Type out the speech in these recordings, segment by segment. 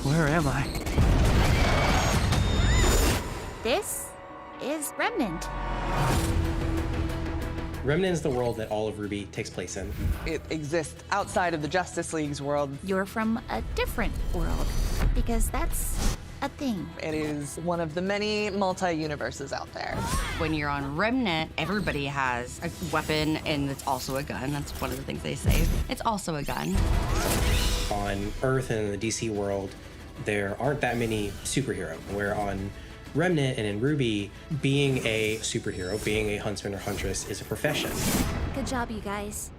Where am I? This is Remnant. Remnant is the world that all of RWBY takes place in. It exists outside of the Justice League's world. You're from a different world, because that's a thing. It is one of the many multi-universes out there. When you're on Remnant, everybody has a weapon, and it's also a gun. That's one of the things they say. It's also a gun. On Earth and in the DC world, there aren't that many superheroes, where on Remnant and in RWBY, being a superhero, being a huntsman or huntress is a profession. Good job, you guys.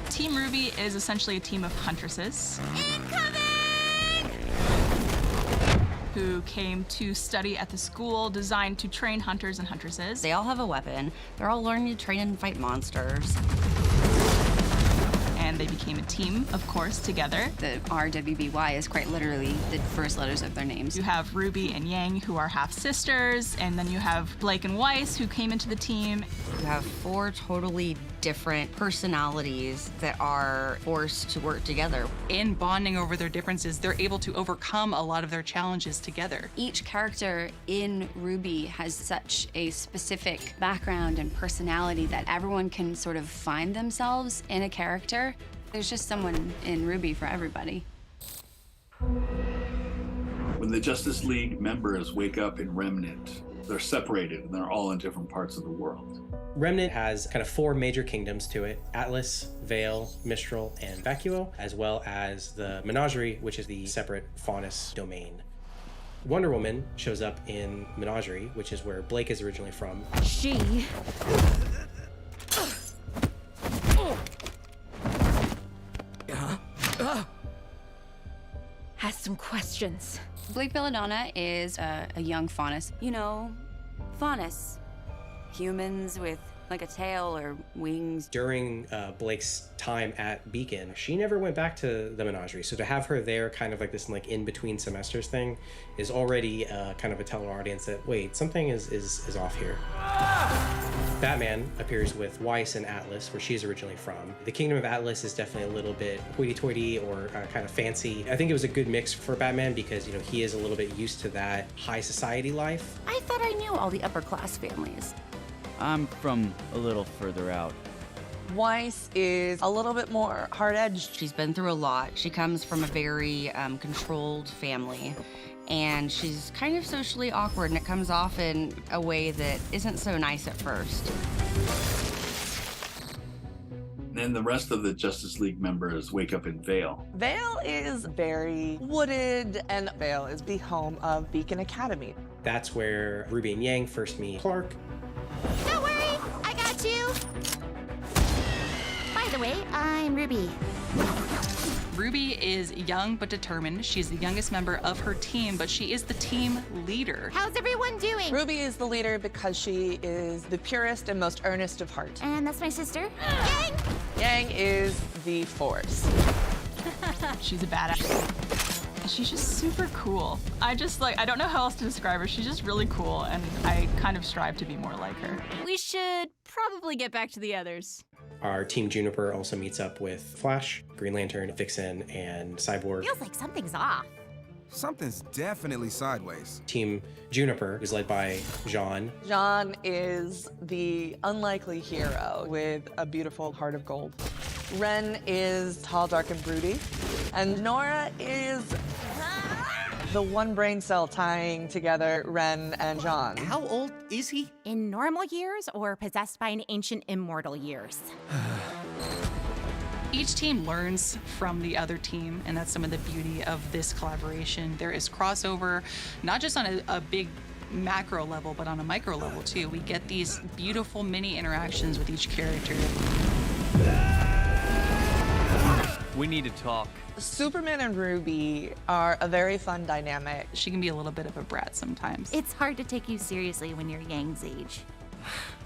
Team RWBY is essentially a team of huntresses who came to study at the school designed to train hunters and huntresses. They all have a weapon. They're all learning to train and fight monsters. And they became a team, of course, together. The RWBY is quite literally the first letters of their names. You have Ruby and Yang, who are half-sisters, and then you have Blake and Weiss, who came into the team. You have 4 totally different personalities that are forced to work together. In bonding over their differences, they're able to overcome a lot of their challenges together. Each character in RWBY has such a specific background and personality that everyone can sort of find themselves in a character. There's just someone in RWBY for everybody. When the Justice League members wake up in Remnant, they're separated and they're all in different parts of the world. Remnant has kind of 4 major kingdoms to it: Atlas, Vale, Mistral, and Vacuo, as well as the Menagerie, which is the separate Faunus domain. Wonder Woman shows up in Menagerie, which is where Blake is originally from. She has some questions. Blake Belladonna is a young Faunus. You know, Faunus. Humans with like a tail or wings. During Blake's time at Beacon, she never went back to the Menagerie. So to have her there kind of like this like in-between semesters thing is already kind of a tell our audience that, wait, something is off here. Batman appears with Weiss and Atlas, where she's originally from. The Kingdom of Atlas is definitely a little bit hoity-toity or kind of fancy. I think it was a good mix for Batman because, you know, he is a little bit used to that high society life. I thought I knew all the upper class families. I'm from a little further out. Weiss is a little bit more hard-edged. She's been through a lot. She comes from a very controlled family, and she's kind of socially awkward, and it comes off in a way that isn't so nice at first. Then the rest of the Justice League members wake up in Vale. Vale is very wooded, and Vale is the home of Beacon Academy. That's where Ruby and Yang first meet Clark. Don't worry, I got you. By the way, I'm Ruby. RWBY is young but determined. She's the youngest member of her team, but she is the team leader. How's everyone doing? Ruby is the leader because she is the purest and most earnest of heart. And that's my sister, Yang. Yang is the force. She's a badass. She's just super cool. I don't know how else to describe her. She's just really cool, and I kind of strive to be more like her. We should probably get back to the others. Our Team Juniper also meets up with Flash, Green Lantern, Vixen, and Cyborg. Feels like something's off. Something's definitely sideways. Team Juniper is led by Jean. Jean is the unlikely hero with a beautiful heart of gold. Ren is tall, dark, and broody. And Nora is the one brain cell tying together Ren and Jean. How old is he? In normal years or possessed by an ancient immortal years? Each team learns from the other team, and that's some of the beauty of this collaboration. There is crossover, not just on a big macro level, but on a micro level too. We get these beautiful mini interactions with each character. We need to talk. Superman and Ruby are a very fun dynamic. She can be a little bit of a brat sometimes. It's hard to take you seriously when you're Yang's age.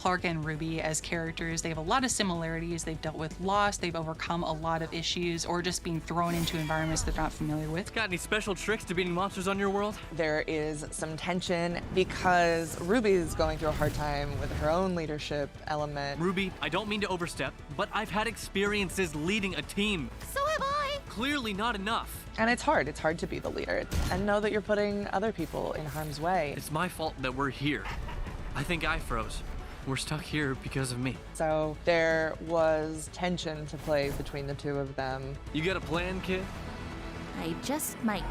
Clark and RWBY as characters, they have a lot of similarities. They've dealt with loss, they've overcome a lot of issues, or just being thrown into environments they're not familiar with. Got any special tricks to beating monsters on your world? There is some tension because Ruby is going through a hard time with her own leadership element. RWBY, I don't mean to overstep, but I've had experiences leading a team. So have I. clearly not enough. And it's hard. It's hard to be the leader and know that you're putting other people in harm's way. It's my fault that we're here. I think I froze. We're stuck here because of me. So there was tension to play between the two of them. You got a plan, kid? I just might.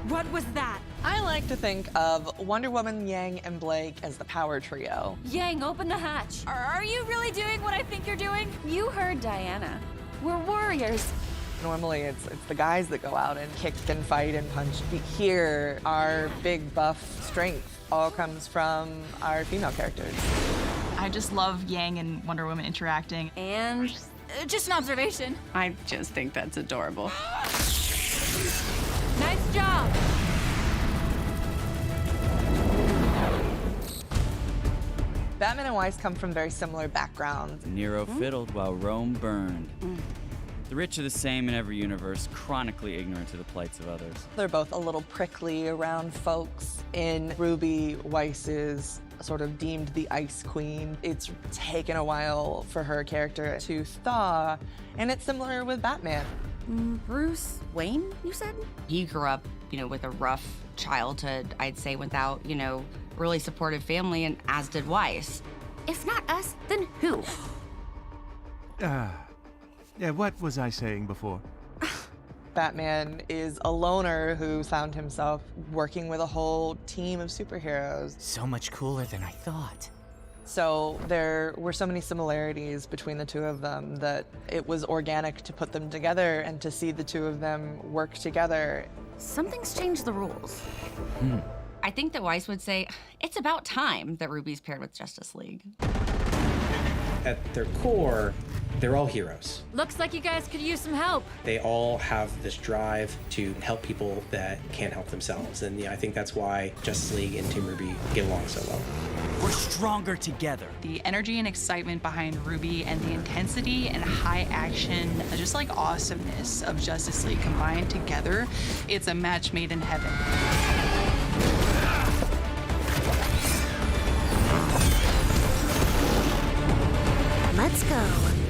What was that? I like to think of Wonder Woman, Yang, and Blake as the power trio. Yang, open the hatch. Are you really doing what I think you're doing? You heard Diana. We're warriors. Normally, it's the guys that go out and kick and fight and punch. Here, our big buff strength all comes from our female characters. I just love Yang and Wonder Woman interacting. And Just an observation. I just think that's adorable. Nice job. Batman and Weiss come from very similar backgrounds. Nero fiddled while Rome burned. The rich are the same in every universe, chronically ignorant to the plights of others. They're both a little prickly around folks. In RWBY, Weiss is sort of deemed the Ice Queen. It's taken a while for her character to thaw, and it's similar with Batman. Bruce Wayne, you said? He grew up, with a rough childhood, I'd say, without, really supportive family, and as did Weiss. If not us, then who? Yeah, what was I saying before? Batman is a loner who found himself working with a whole team of superheroes. So much cooler than I thought. So there were so many similarities between the two of them that it was organic to put them together and to see the two of them work together. Something's changed the rules. I think that Weiss would say, it's about time that Ruby's paired with Justice League. At their core, they're all heroes. Looks like you guys could use some help. They all have this drive to help people that can't help themselves. And I think that's why Justice League and Team RWBY get along so well. We're stronger together. The energy and excitement behind RWBY and the intensity and high action, just like awesomeness of Justice League combined together, it's a match made in heaven. Let's go.